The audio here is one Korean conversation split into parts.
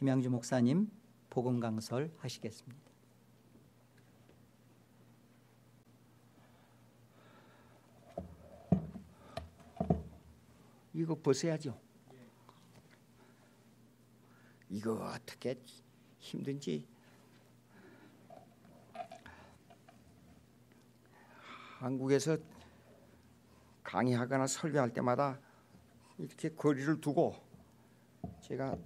김양주 목사님 복음 강설 하시겠습니다. 이거 벗어야죠. 이거 어떻게 힘든지. 한국에서 강의하거나 설교할 때마다 이렇게 거리를 두고 제가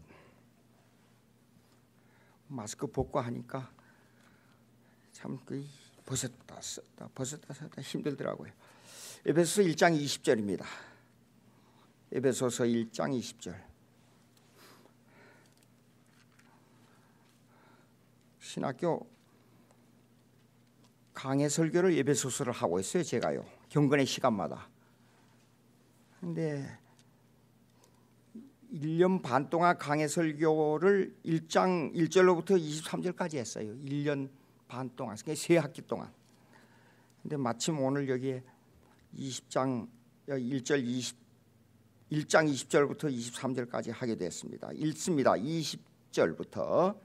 마스크 벗고 하니까 참 벗었다 썼다 힘들더라고요. 에베소서 1장 20절입니다. 에베소서 1장 20절. 신학교 강해 설교를 에베소서를 하고 있어요. 제가요. 경건의 시간마다. 근데 1년 반 동안 강해 설교를 1장 1절로부터 23절까지 했어요. 1년 반 동안. 그러니까 3학기 동안. 근데 마침 오늘 여기에 1장 20절부터 23절까지 하게 됐습니다. 읽습니다. 20절부터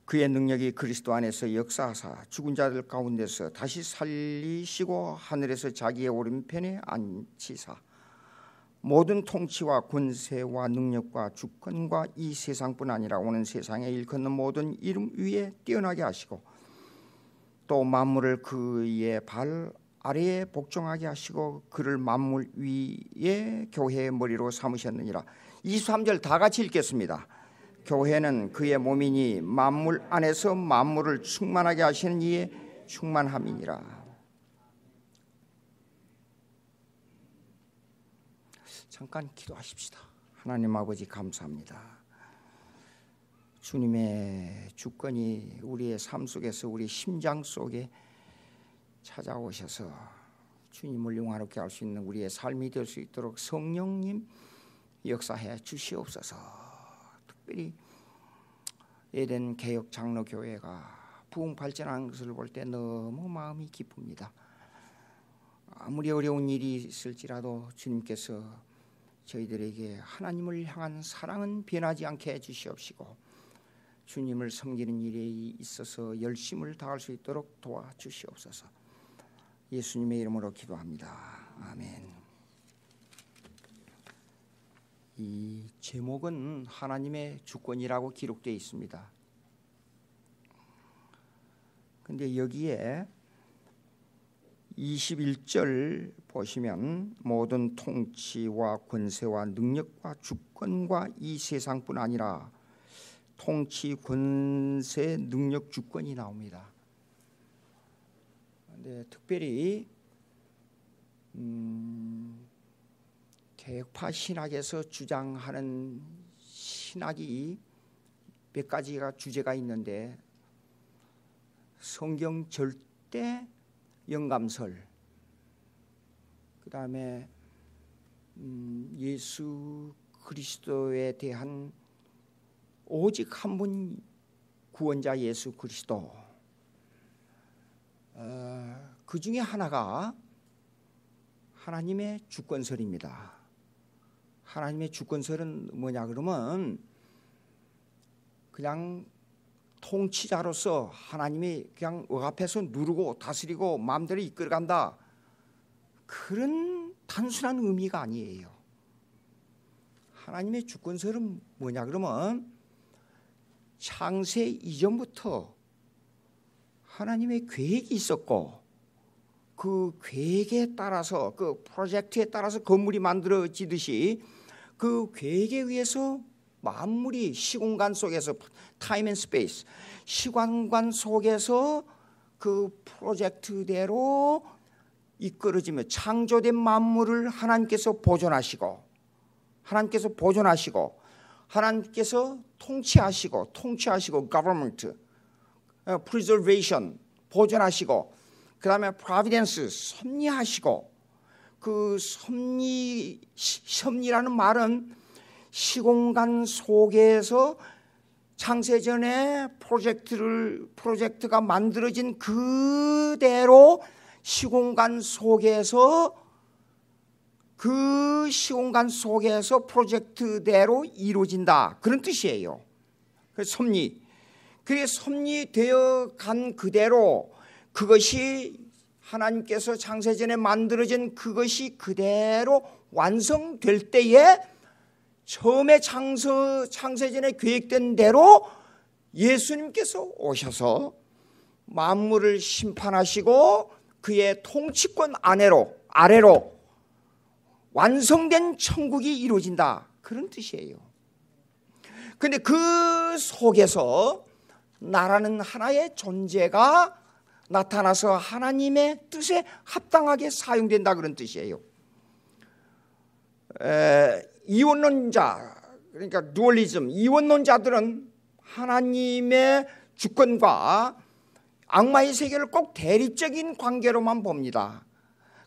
그의 능력이 그리스도 안에서 역사하사 죽은 자들 가운데서 다시 살리시고 하늘에서 자기의 오른편에 앉히사 모든 통치와 권세와 능력과 주권과 이 세상뿐 아니라 오는 세상에 일컫는 모든 이름 위에 뛰어나게 하시고 또 만물을 그의 발 아래에 복종하게 하시고 그를 만물 위에 교회의 머리로 삼으셨느니라. 23절 다 같이 읽겠습니다. 교회는 그의 몸이니 만물 안에서 만물을 충만하게 하시는 이의 충만함이니라. 잠깐 기도하십시다. 하나님 아버지 감사합니다. 주님의 주권이 우리의 삶 속에서 우리 심장 속에 찾아오셔서 주님을 영화롭게 할 수 있는 우리의 삶이 될 수 있도록 성령님 역사해 주시옵소서. 특별히 에덴 개혁 장로교회가 부흥 발전하는 것을 볼 때 너무 마음이 기쁩니다. 아무리 어려운 일이 있을지라도 주님께서 저희들에게 하나님을 향한 사랑은 변하지 않게 해주시옵시고 주님을 섬기는 일에 있어서 열심을 다할 수 있도록 도와주시옵소서. 예수님의 이름으로 기도합니다. 아멘. 이 제목은 하나님의 주권이라고 기록되어 있습니다. 근데 여기에 21절 보시면 모든 통치와 권세와 능력과 주권과 이 세상뿐 아니라 통치, 권세, 능력, 주권이 나옵니다. 근데 특별히 개혁파 신학에서 주장하는 신학이 몇 가지가 주제가 있는데 성경 절대 영감설, 그 다음에 예수 그리스도에 대한 오직 한 분 구원자 예수 그리스도, 그 중에 하나가 하나님의 주권설입니다. 하나님의 주권설은 뭐냐 그러면 그냥 통치자로서 하나님이 그냥 억압해서 누르고 다스리고 마음대로 이끌어간다, 그런 단순한 의미가 아니에요. 하나님의 주권설은 뭐냐 그러면 창세 이전부터 하나님의 계획이 있었고 그 계획에 따라서 그 프로젝트에 따라서 건물이 만들어지듯이 그 계획에 의해서 만물이 시공간 속에서 타임 앤 스페이스, 시간관 속에서 그 프로젝트대로 이끌어지며 창조된 만물을 하나님께서 보존하시고 하나님께서 통치하시고 government, preservation 보존하시고 그 다음에 providence 섭리하시고, 그 섭리라는 말은 시공간 속에서 창세전에 프로젝트가 만들어진 그대로 시공간 속에서 프로젝트대로 이루어진다, 그런 뜻이에요. 그 섭리. 그게 섭리되어 간 그대로 그것이 하나님께서 창세전에 만들어진 그것이 그대로 완성될 때에 처음에 창세전에 계획된 대로 예수님께서 오셔서 만물을 심판하시고 그의 통치권 아래로 완성된 천국이 이루어진다. 그런 뜻이에요. 그런데 그 속에서 나라는 하나의 존재가 나타나서 하나님의 뜻에 합당하게 사용된다. 그런 뜻이에요. 이원론자, 그러니까 두얼리즘, 이원론자들은 하나님의 주권과 악마의 세계를 꼭 대립적인 관계로만 봅니다.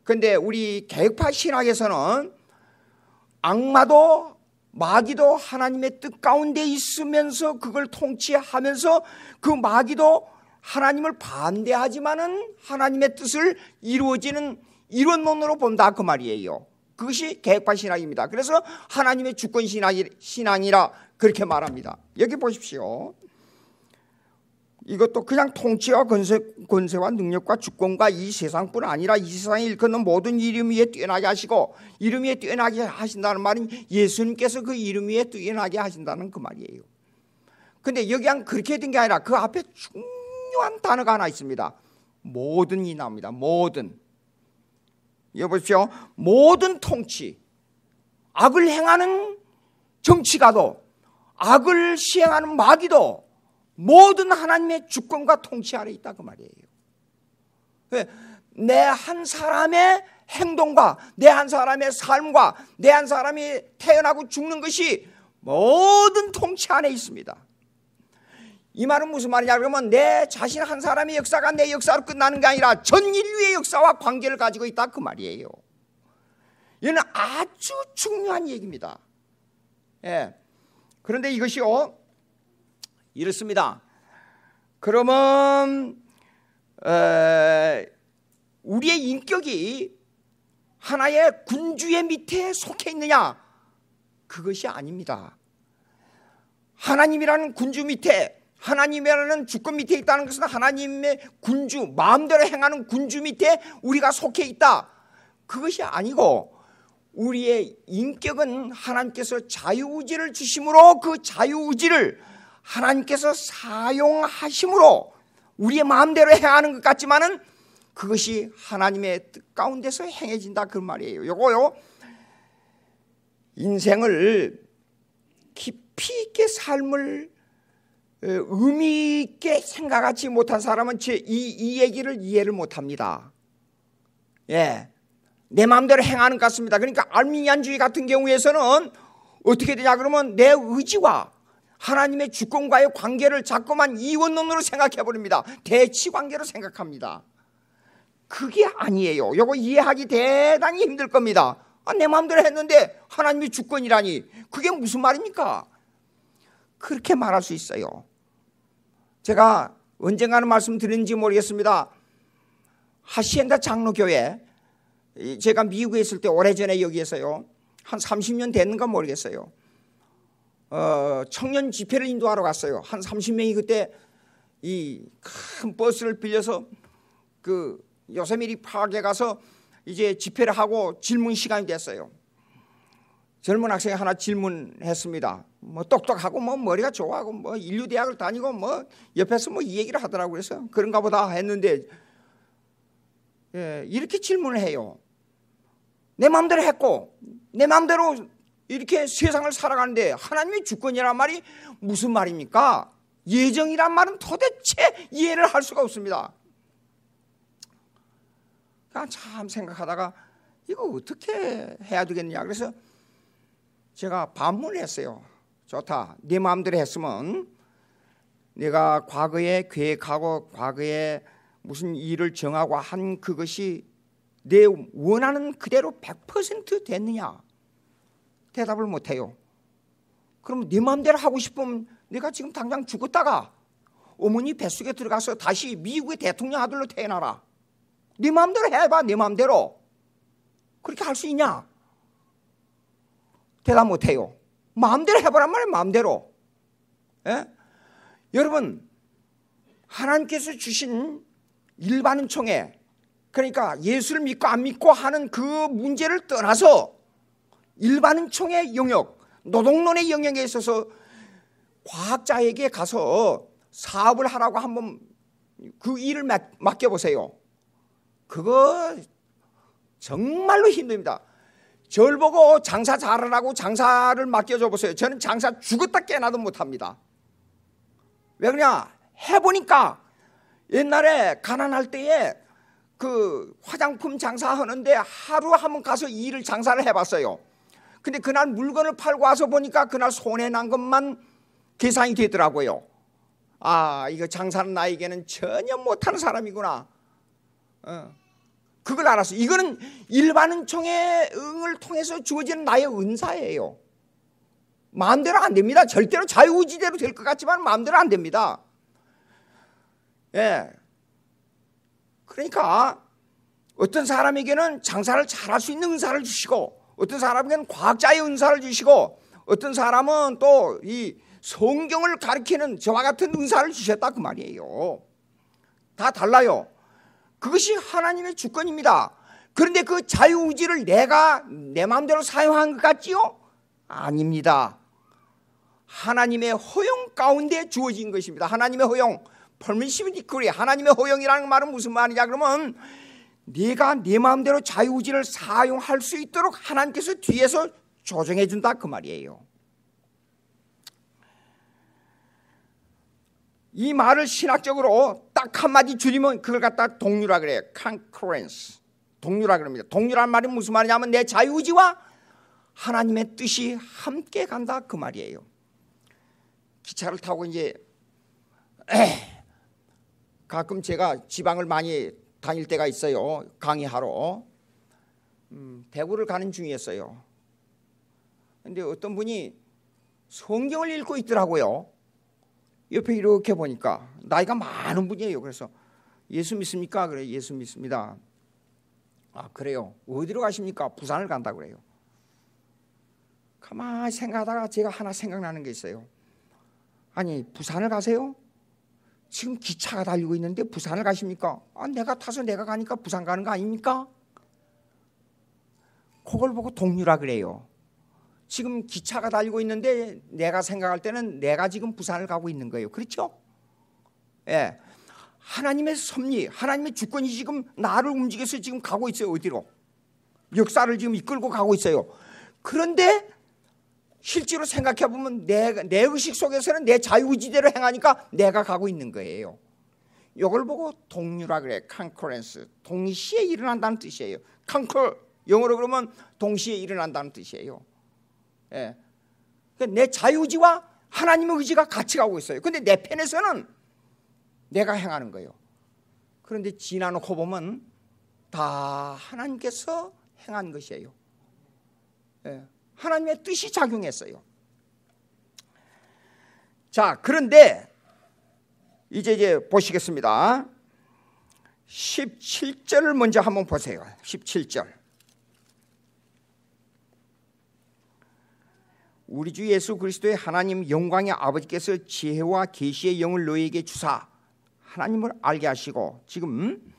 그런데 우리 개혁파 신학에서는 악마도 마귀도 하나님의 뜻 가운데 있으면서 그걸 통치하면서 그 마귀도 하나님을 반대하지만은 하나님의 뜻을 이루어지는 이론론으로 본다. 그 말이에요. 그것이 개혁파 신학입니다. 그래서 하나님의 주권 신앙이라 그렇게 말합니다. 여기 보십시오. 이것도 그냥 통치와 권세와 능력과 주권과 이 세상뿐 아니라 이 세상에 일컫는 모든 이름 위에 뛰어나게 하시고, 이름 위에 뛰어나게 하신다는 말은 예수님께서 그 이름 위에 뛰어나게 하신다는 그 말이에요. 그런데 여기 그렇게 된 게 아니라 그 앞에 중요한 단어가 하나 있습니다. 모든이 나옵니다. 모든. 여보십시오. 모든 통치, 악을 행하는 정치가도, 악을 시행하는 마귀도 모든 하나님의 주권과 통치 아래 있다. 그 말이에요. 내 한 사람의 행동과 내 한 사람의 삶과 내 한 사람이 태어나고 죽는 것이 모든 통치 안에 있습니다. 이 말은 무슨 말이냐 그러면 내 자신 한 사람의 역사가 내 역사로 끝나는 게 아니라 전 인류의 역사와 관계를 가지고 있다. 그 말이에요. 이는 아주 중요한 얘기입니다. 예. 그런데 이것이요, 이렇습니다. 그러면 우리의 인격이 하나의 군주의 밑에 속해 있느냐? 그것이 아닙니다. 하나님이라는 군주 밑에, 하나님이라는 주권 밑에 있다는 것은 하나님의 군주, 마음대로 행하는 군주 밑에 우리가 속해 있다. 그것이 아니고 우리의 인격은 하나님께서 자유의지를 주심으로 그 자유의지를 하나님께서 사용하심으로 우리의 마음대로 행하는 것 같지만은 그것이 하나님의 뜻 가운데서 행해진다. 그 말이에요. 요거요, 인생을 깊이 있게 삶을 의미 있게 생각하지 못한 사람은 이 얘기를 이해를 못합니다. 예, 내 마음대로 행하는 것 같습니다. 그러니까 알미니안주의 같은 경우에서는 어떻게 되냐 그러면 내 의지와 하나님의 주권과의 관계를 자꾸만 이원론으로 생각해 버립니다. 대치 관계로 생각합니다. 그게 아니에요. 이거 이해하기 대단히 힘들 겁니다. 내 마음대로 했는데 하나님의 주권이라니 그게 무슨 말입니까? 그렇게 말할 수 있어요. 제가 언젠가는 말씀드렸는지 모르겠습니다. 하시엔다 장로교회, 제가 미국에 있을 때 오래전에 여기에서요, 한 30년 됐는가 모르겠어요. 청년 집회를 인도하러 갔어요. 한 30명이 그때 이 큰 버스를 빌려서 그 요세미티 파크에 가서 이제 집회를 하고 질문 시간이 됐어요. 젊은 학생이 하나 질문했습니다. 뭐 똑똑하고 뭐 머리가 좋아하고 뭐 인류대학을 다니고 뭐 옆에서 뭐 이 얘기를 하더라고요. 그래서 그런가 보다 했는데, 예, 이렇게 질문을 해요. 내 마음대로 했고 내 마음대로 이렇게 세상을 살아가는데 하나님의 주권이란 말이 무슨 말입니까? 예정이란 말은 도대체 이해를 할 수가 없습니다. 그냥 참 생각하다가 이거 어떻게 해야 되겠냐. 그래서 제가 반문을 했어요. 좋다. 네 마음대로 했으면 내가 과거에 계획하고 과거에 무슨 일을 정하고 한 그것이 내 원하는 그대로 100% 됐느냐? 대답을 못해요. 그럼 네 마음대로 하고 싶으면 내가 지금 당장 죽었다가 어머니 뱃속에 들어가서 다시 미국의 대통령 아들로 태어나라. 네 마음대로 해봐. 네 마음대로. 그렇게 할 수 있냐? 대답 못해요. 마음대로 해보란 말이에요. 마음대로. 예? 여러분, 하나님께서 주신 일반은 총회, 그러니까 예수를 믿고 안 믿고 하는 그 문제를 떠나서 일반은 총회 영역, 노동론의 영역에 있어서 과학자에게 가서 사업을 하라고 한번 그 일을 맡겨보세요. 그거 정말로 힘듭니다. 저를 보고 장사 잘하라고 장사를 맡겨줘 보세요. 저는 장사 죽었다 깨나도 못합니다. 왜 그러냐? 해보니까 옛날에 가난할 때에 그 화장품 장사하는데 하루 한번 가서 일을 장사를 해봤어요. 근데 그날 물건을 팔고 와서 보니까 그날 손해난 것만 계산이 되더라고요. 아, 이거 장사는 나에게는 전혀 못하는 사람이구나. 그걸 알았어요. 이거는 일반은 총회을 통해서 주어지는 나의 은사예요. 마음대로 안 됩니다. 절대로 자유의지대로 될 것 같지만 마음대로 안 됩니다. 예. 그러니까 어떤 사람에게는 장사를 잘할 수 있는 은사를 주시고, 어떤 사람에게는 과학자의 은사를 주시고, 어떤 사람은 또 이 성경을 가르치는 저와 같은 은사를 주셨다 그 말이에요. 다 달라요. 그것이 하나님의 주권입니다. 그런데 그 자유의지를 내가 내 마음대로 사용한 것 같지요? 아닙니다. 하나님의 허용 가운데 주어진 것입니다. 하나님의 허용, permissive decree, 하나님의 허용이라는 말은 무슨 말이냐 그러면 내가 내 마음대로 자유의지를 사용할 수 있도록 하나님께서 뒤에서 조정해 준다 그 말이에요. 이 말을 신학적으로 딱 한마디 줄이면 그걸 갖다 동류라 그래요. concurrence, 동류라 그럽니다. 동류란 말이 무슨 말이냐면 내 자유의지와 하나님의 뜻이 함께 간다 그 말이에요. 기차를 타고 이제 가끔 제가 지방을 많이 다닐 때가 있어요. 강의하러. 대구를 가는 중이었어요. 근데 어떤 분이 성경을 읽고 있더라고요. 옆에 이렇게 보니까 나이가 많은 분이에요. 그래서 예수 믿습니까? 그래, 예수 믿습니다. 아, 그래요? 어디로 가십니까? 부산을 간다 그래요. 가만히 생각하다가 제가 하나 생각나는 게 있어요. 아니, 부산을 가세요? 지금 기차가 달리고 있는데 부산을 가십니까? 아, 내가 타서 내가 가니까 부산 가는 거 아닙니까? 그걸 보고 동류라 그래요. 지금 기차가 달리고 있는데 내가 생각할 때는 내가 지금 부산을 가고 있는 거예요. 그렇죠? 예. 하나님의 섭리, 하나님의 주권이 지금 나를 움직여서 지금 가고 있어요. 어디로? 역사를 지금 이끌고 가고 있어요. 그런데 실제로 생각해 보면 내 의식 속에서는 내 자유의지대로 행하니까 내가 가고 있는 거예요. 이걸 보고 동류라 그래. concurrence, 동시에 일어난다는 뜻이에요. concur, 영어로 그러면 동시에 일어난다는 뜻이에요. 예. 그러니까 내 자유의지와 하나님의 의지가 같이 가고 있어요. 그런데 내 편에서는 내가 행하는 거예요. 그런데 지나놓고 보면 다 하나님께서 행한 것이에요. 예. 하나님의 뜻이 작용했어요. 자, 그런데 이제 보시겠습니다. 17절을 먼저 한번 보세요. 17절. 우리 주 예수 그리스도의 하나님 영광의 아버지께서 지혜와 계시의 영을 너희에게 주사 하나님을 알게 하시고, 지금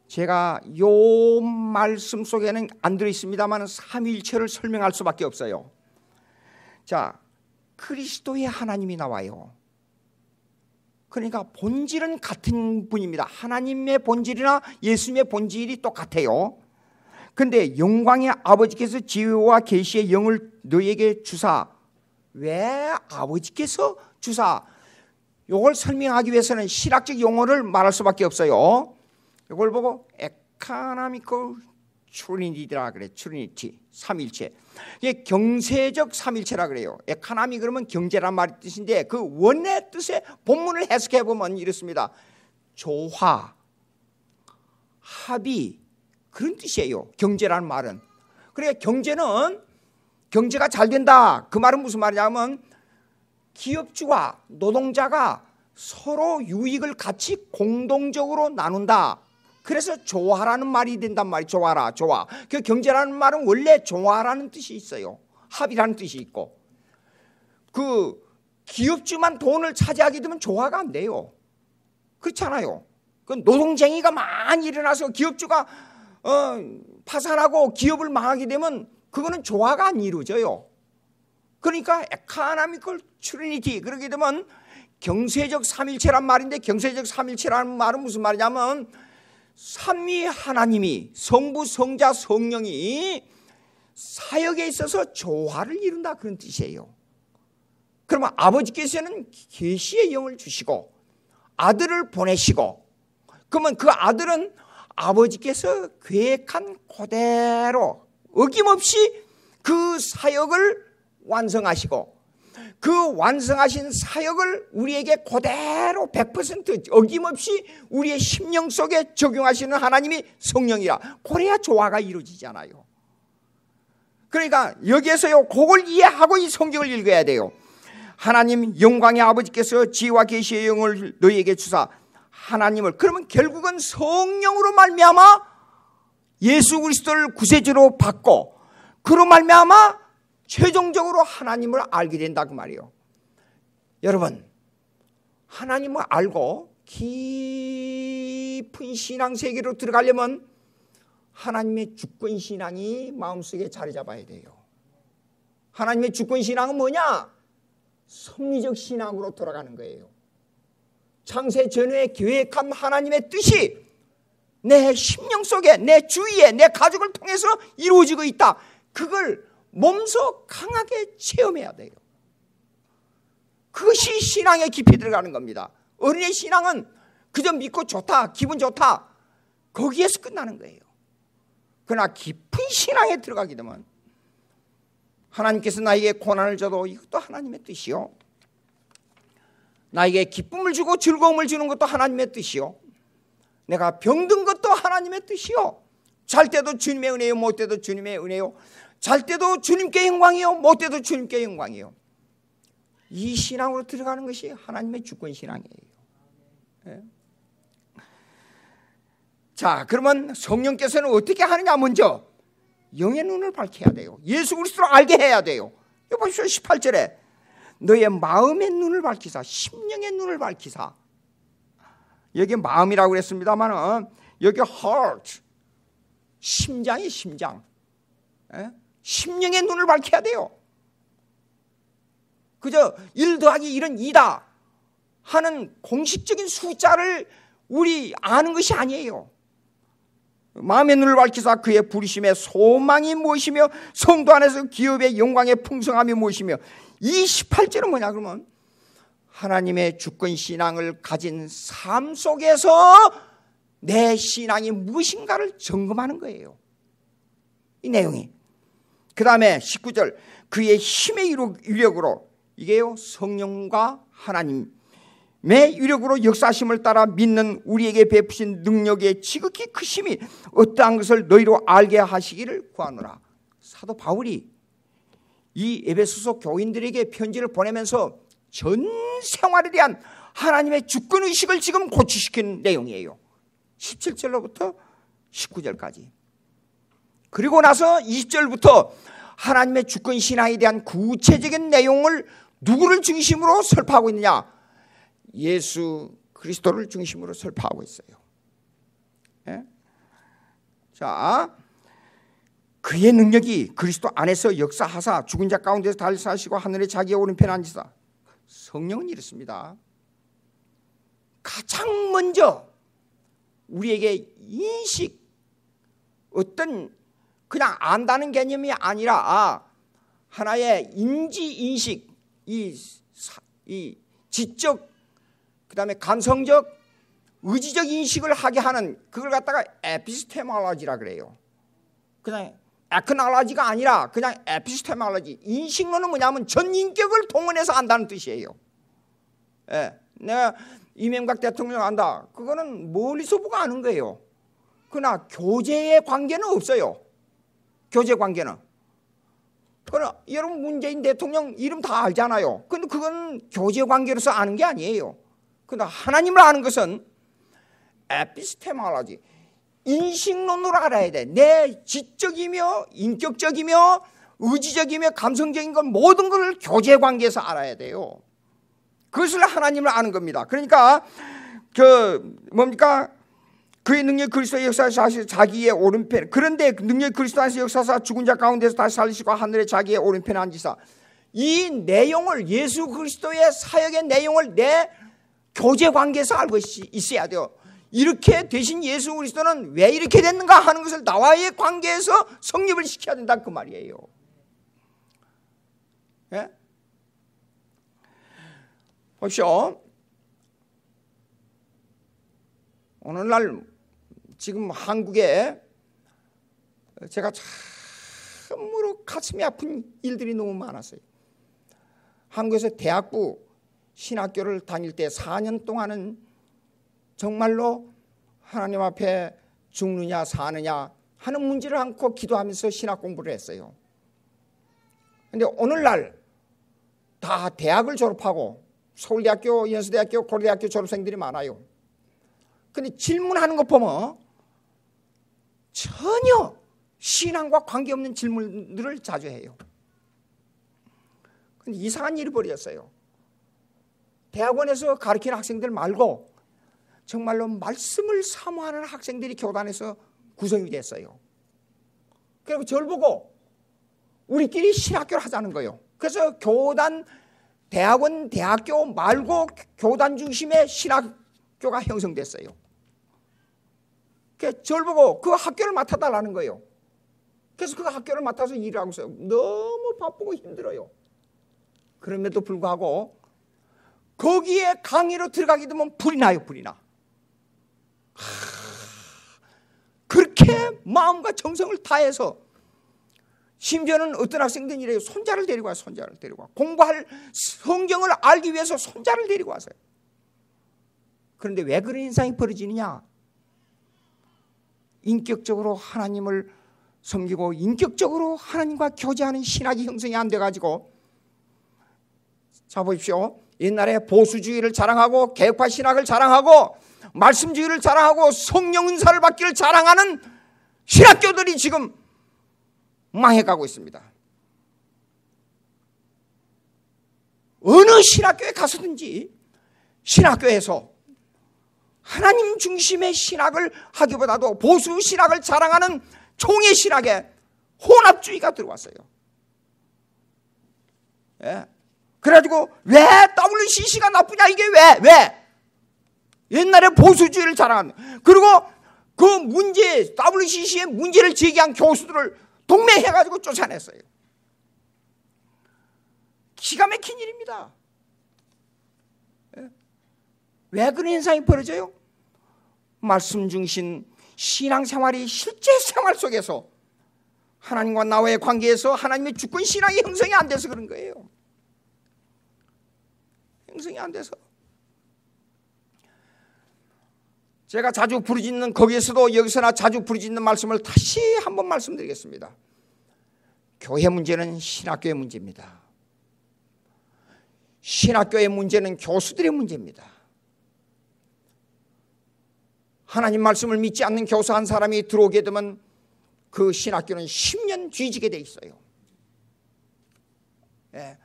제가 요 말씀 속에는 안 들어있습니다만 삼위일체를 설명할 수밖에 없어요. 자, 그리스도의 하나님이 나와요. 그러니까 본질은 같은 분입니다. 하나님의 본질이나 예수님의 본질이 똑같아요. 그런데 영광의 아버지께서 지혜와 계시의 영을 너희에게 주사. 왜 아버지께서 주사? 이걸 설명하기 위해서는 신학적 용어를 말할 수밖에 없어요. 이걸 보고 에카나미컬 트리니티라 그래. 트리니티, 삼일체. 이게 경세적 삼일체라 그래요. 에카나미 그러면 경제란 말의 뜻인데 그 원의 뜻의 본문을 해석해 보면 이렇습니다. 조화, 합의, 그런 뜻이에요. 경제라는 말은. 그러니까 경제는 경제가 잘 된다. 그 말은 무슨 말이냐면 기업주와 노동자가 서로 유익을 같이 공동적으로 나눈다. 그래서 조화라는 말이 된단 말이에요. 조화라, 조화. 그 경제라는 말은 원래 조화라는 뜻이 있어요. 합의라는 뜻이 있고. 그 기업주만 돈을 차지하게 되면 조화가 안 돼요. 그렇잖아요. 그 노동쟁이가 많이 일어나서 기업주가 파산하고 기업을 망하게 되면 그거는 조화가 안 이루어져요. 그러니까 에코노미컬 트리니티, 그러게 되면 경세적 삼일체란 말인데, 경세적 삼일체라는 말은 무슨 말이냐면 삼위 하나님이, 성부, 성자, 성령이 사역에 있어서 조화를 이룬다, 그런 뜻이에요. 그러면 아버지께서는 계시의 영을 주시고 아들을 보내시고, 그러면 그 아들은 아버지께서 계획한 그대로 어김없이 그 사역을 완성하시고, 그 완성하신 사역을 우리에게 그대로 100% 어김없이 우리의 심령 속에 적용하시는 하나님이 성령이라, 그래야 조화가 이루어지잖아요. 그러니까 여기에서요, 그걸 이해하고 이 성경을 읽어야 돼요. 하나님 영광의 아버지께서 지혜와 계시의 영을 너희에게 주사, 하나님을, 그러면 결국은 성령으로 말미암아 예수 그리스도를 구세주로 받고, 그로 말미암아 최종적으로 하나님을 알게 된다, 그 말이에요. 여러분, 하나님을 알고 깊은 신앙 세계로 들어가려면 하나님의 주권 신앙이 마음속에 자리 잡아야 돼요. 하나님의 주권 신앙은 뭐냐? 섭리적 신앙으로 돌아가는 거예요. 창세 전에 계획한 하나님의 뜻이 내 심령 속에, 내 주위에, 내 가족을 통해서 이루어지고 있다. 그걸 몸소 강하게 체험해야 돼요. 그것이 신앙에 깊이 들어가는 겁니다. 어린의 신앙은 그저 믿고 좋다, 기분 좋다, 거기에서 끝나는 거예요. 그러나 깊은 신앙에 들어가게 되면 하나님께서 나에게 고난을 줘도 이것도 하나님의 뜻이요, 나에게 기쁨을 주고 즐거움을 주는 것도 하나님의 뜻이요, 내가 병든 것도 하나님의 뜻이요, 잘 때도 주님의 은혜요, 못 때도 주님의 은혜요, 잘 때도 주님께 영광이요, 못 때도 주님께 영광이요. 이 신앙으로 들어가는 것이 하나님의 주권 신앙이에요. 네. 자, 그러면 성령께서는 어떻게 하느냐? 먼저 영의 눈을 밝혀야 돼요. 예수 그리스도를 알게 해야 돼요. 여기 보십시오. 18절에 너의 마음의 눈을 밝히사, 심령의 눈을 밝히사. 여기 마음이라고 그랬습니다만 여기 heart, 심장이 심장. 에? 심령의 눈을 밝혀야 돼요. 그저 1 더하기 1은 2다 하는 공식적인 숫자를 우리 아는 것이 아니에요. 마음의 눈을 밝히사 그의 부르심의 소망이 무엇이며 성도 안에서 기업의 영광의 풍성함이 무엇이며, 이 18절은 뭐냐 그러면 하나님의 주권 신앙을 가진 삶 속에서 내 신앙이 무엇인가를 점검하는 거예요, 이 내용이. 그 다음에 19절 그의 힘의 위력으로, 이게요 성령과 하나님의 위력으로 역사심을 따라 믿는 우리에게 베푸신 능력의 지극히 크심이 어떠한 것을 너희로 알게 하시기를 구하노라. 사도 바울이 이 에베소서 교인들에게 편지를 보내면서 전 생활에 대한 하나님의 주권의식을 지금 고취시킨 내용이에요. 17절로부터 19절까지. 그리고 나서 20절부터 하나님의 주권 신앙에 대한 구체적인 내용을 누구를 중심으로 설파하고 있느냐? 예수 그리스도를 중심으로 설파하고 있어요. 예? 자, 그의 능력이 그리스도 안에서 역사하사 죽은 자 가운데서 달사하시고 하늘에 자기의 오른편에 앉으사. 성령은 이렇습니다. 가장 먼저 우리에게 인식, 어떤 그냥 안다는 개념이 아니라 하나의 인지 인식, 이 지적, 그 다음에 감성적, 의지적 인식을 하게 하는, 그걸 갖다가 에피스테몰로지라 그래요. 그냥 에크놀로지가 아니라 그냥 에피스테몰로지. 인식론은 뭐냐면 전인격을 동원해서 안다는 뜻이에요. 예, 내가 이명박 대통령 안다, 그거는 멀리서 보고 아는 거예요. 그러나 교제의 관계는 없어요. 교제 관계는. 그러나 여러분 문재인 대통령 이름 다 알잖아요. 근데 그건 교제 관계로서 아는 게 아니에요. 그러나 하나님을 아는 것은 에피스테몰로지, 인식론으로 알아야 돼. 내 지적이며 인격적이며 의지적이며 감성적인 건 모든 걸 교제 관계에서 알아야 돼요. 그것을 하나님을 아는 겁니다. 그러니까 그 뭡니까? 그의 능력이 그리스도의 역사에서 하시고 자기의 오른편, 그런데 능력이 그리스도 안에서 역사사 죽은 자 가운데서 다시 살리시고 하늘에 자기의 오른편에 앉으사. 이 내용을, 예수 그리스도의 사역의 내용을 내 교제 관계에서 알고 있어야 돼요. 이렇게 되신 예수 그리스도는 왜 이렇게 됐는가 하는 것을 나와의 관계에서 성립을 시켜야 된다 그 말이에요. 예? 보십시오. 오늘날 지금 한국에 제가 참으로 가슴이 아픈 일들이 너무 많았어요. 한국에서 대학부 신학교를 다닐 때 4년 동안은 정말로 하나님 앞에 죽느냐 사느냐 하는 문제를 안고 기도하면서 신학 공부를 했어요. 그런데 오늘날 다 대학을 졸업하고 서울대학교, 연세대학교, 고려대학교 졸업생들이 많아요. 그런데 질문하는 거 보면 전혀 신앙과 관계없는 질문들을 자주 해요. 근데 이상한 일이 벌어졌어요. 대학원에서 가르치는 학생들 말고 정말로 말씀을 사모하는 학생들이 교단에서 구성이 됐어요. 그리고 저를 보고 우리끼리 신학교를 하자는 거예요. 그래서 교단, 대학원, 대학교 말고 교단 중심의 신학교가 형성됐어요. 그래서 저를 보고 그 학교를 맡아달라는 거예요. 그래서 그 학교를 맡아서 일을 하고 있어요. 너무 바쁘고 힘들어요. 그럼에도 불구하고 거기에 강의로 들어가게 되면 불이 나요. 불이 나. 그렇게 마음과 정성을 다해서 심지어는 어떤 학생들은 이래요. 손자를 데리고 와요. 손자를 데리고 와. 공부할 성경을 알기 위해서 손자를 데리고 왔어요. 그런데 왜 그런 현상이 벌어지느냐? 인격적으로 하나님을 섬기고 인격적으로 하나님과 교제하는 신학이 형성이 안 돼가지고, 자 보십시오. 옛날에 보수주의를 자랑하고 개혁파 신학을 자랑하고 말씀주의를 자랑하고 성령 은사를 받기를 자랑하는 신학교들이 지금 망해가고 있습니다. 어느 신학교에 가서든지 신학교에서 하나님 중심의 신학을 하기보다도 보수 신학을 자랑하는 총회 신학에 혼합주의가 들어왔어요. 예. 그래가지고 왜 WCC가 나쁘냐, 이게 왜? 옛날에 보수주의를 자랑하는, 그리고 그 문제, WCC의 문제를 제기한 교수들을 동맹해가지고 쫓아냈어요. 기가 막힌 일입니다. 예. 왜 그런 현상이 벌어져요? 말씀 중심 신앙생활이 실제 생활 속에서 하나님과 나와의 관계에서 하나님의 주권 신앙이 형성이 안 돼서 그런 거예요. 형성이 안 돼서. 제가 자주 부르짖는, 거기에서도 여기서나 자주 부르짖는 말씀을 다시 한번 말씀드리겠습니다. 교회 문제는 신학교의 문제입니다. 신학교의 문제는 교수들의 문제입니다. 하나님 말씀을 믿지 않는 교사 한 사람이 들어오게 되면 그 신학교는 10년 뒤지게 돼 있어요. 예.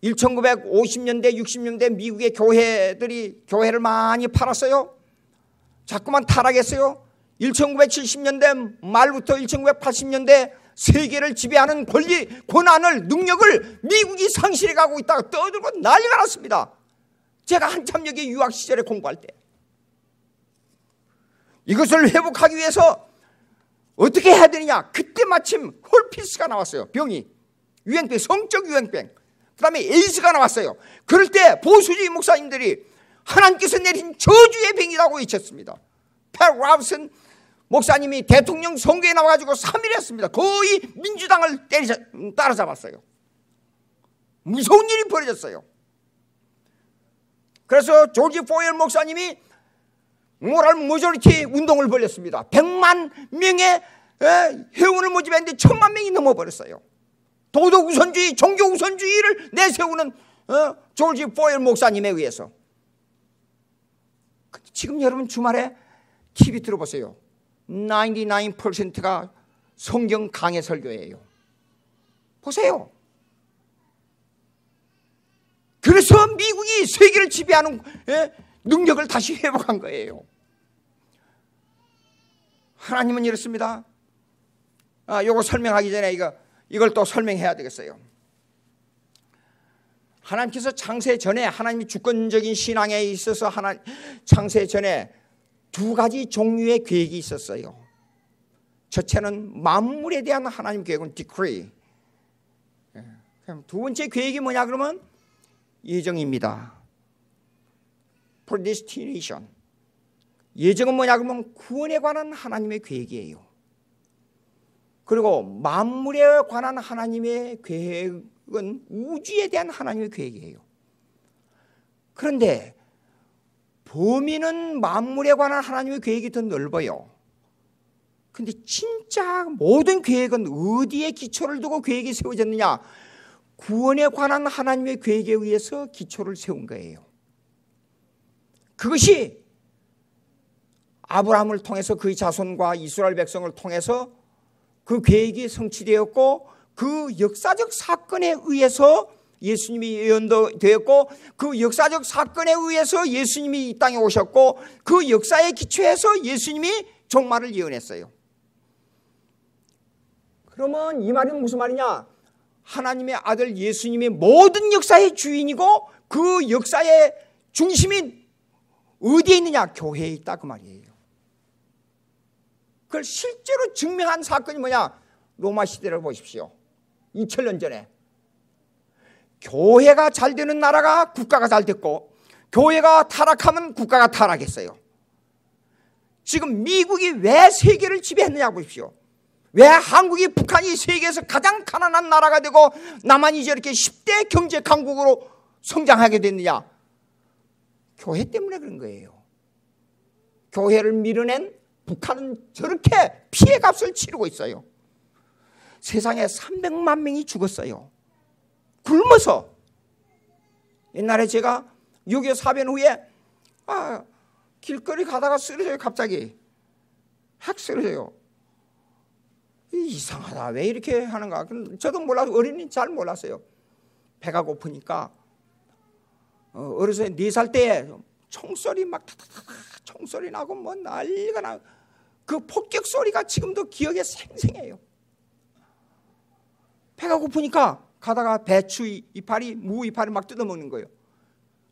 1950년대 60년대 미국의 교회들이 교회를 많이 팔았어요. 자꾸만 타락했어요. 1970년대 말부터 1980년대 세계를 지배하는 권리, 권한을, 능력을 미국이 상실해 가고 있다가 떠들고 난리가 났습니다. 제가 한참 여기 유학 시절에 공부할 때 이것을 회복하기 위해서 어떻게 해야 되느냐? 그때 마침 홀피스가 나왔어요. 병이, 유행병, 성적 유행병. 그 다음에 에이즈가 나왔어요. 그럴 때 보수주의 목사님들이 하나님께서 내린 저주의 병이라고 외쳤습니다. 펠 라브슨 목사님이 대통령 선거에 나와가지고 3일 했습니다. 거의 민주당을 따라잡았어요. 무서운 일이 벌어졌어요. 그래서 조지 포웰 목사님이 모랄 모조리티 운동을 벌였습니다. 100만 명의 회원을 모집했는데 1000만 명이 넘어버렸어요. 도덕 우선주의, 종교 우선주의를 내세우는 조지 포웰 목사님에 의해서. 지금 여러분 주말에 TV 들어보세요. 99%가 성경 강해 설교예요. 보세요. 그래서 미국이 세계를 지배하는 능력을 다시 회복한 거예요. 하나님은 이렇습니다. 요거 설명하기 전에 이걸 또 설명해야 되겠어요. 하나님께서 창세 전에, 하나님이 주권적인 신앙에 있어서 창세 전에 두 가지 종류의 계획이 있었어요. 첫째는 만물에 대한 하나님 계획은 decree. 두 번째 계획이 뭐냐 그러면 예정입니다. predestination. 예정은 뭐냐 그러면 구원에 관한 하나님의 계획이에요. 그리고 만물에 관한 하나님의 계획은 우주에 대한 하나님의 계획이에요. 그런데 범위는 만물에 관한 하나님의 계획이 더 넓어요. 그런데 진짜 모든 계획은 어디에 기초를 두고 계획이 세워졌느냐? 구원에 관한 하나님의 계획에 의해서 기초를 세운 거예요. 그것이 아브라함을 통해서 그의 자손과 이스라엘 백성을 통해서 그 계획이 성취되었고, 그 역사적 사건에 의해서 예수님이 예언도 되었고, 그 역사적 사건에 의해서 예수님이 이 땅에 오셨고, 그 역사에 기초해서 예수님이 종말을 예언했어요. 그러면 이 말은 무슨 말이냐? 하나님의 아들 예수님이 모든 역사의 주인이고, 그 역사의 중심이 어디에 있느냐? 교회에 있다 그 말이에요. 그걸 실제로 증명한 사건이 뭐냐? 로마 시대를 보십시오. 2000년 전에 교회가 잘 되는 나라가 국가가 잘 됐고, 교회가 타락하면 국가가 타락했어요. 지금 미국이 왜 세계를 지배했느냐 보십시오. 왜 한국이, 북한이 세계에서 가장 가난한 나라가 되고 남한이 저렇게 10대 경제 강국으로 성장하게 됐느냐? 교회 때문에 그런 거예요. 교회를 밀어낸 북한은 저렇게 피해값을 치르고 있어요. 세상에 300만 명이 죽었어요. 굶어서. 옛날에 제가 6.25 사변 후에 길거리 가다가 쓰러져요. 갑자기 확 쓰러져요. 이상하다. 왜 이렇게 하는가? 저도 몰라서, 어린이 잘 몰랐어요. 배가 고프니까 어려서 4살 때 총소리 막 총소리 나고 뭐 난리가 나고, 그 폭격 소리가 지금도 기억에 생생해요. 배가 고프니까 가다가 배추 이파리, 무 이파리 막 뜯어먹는 거예요.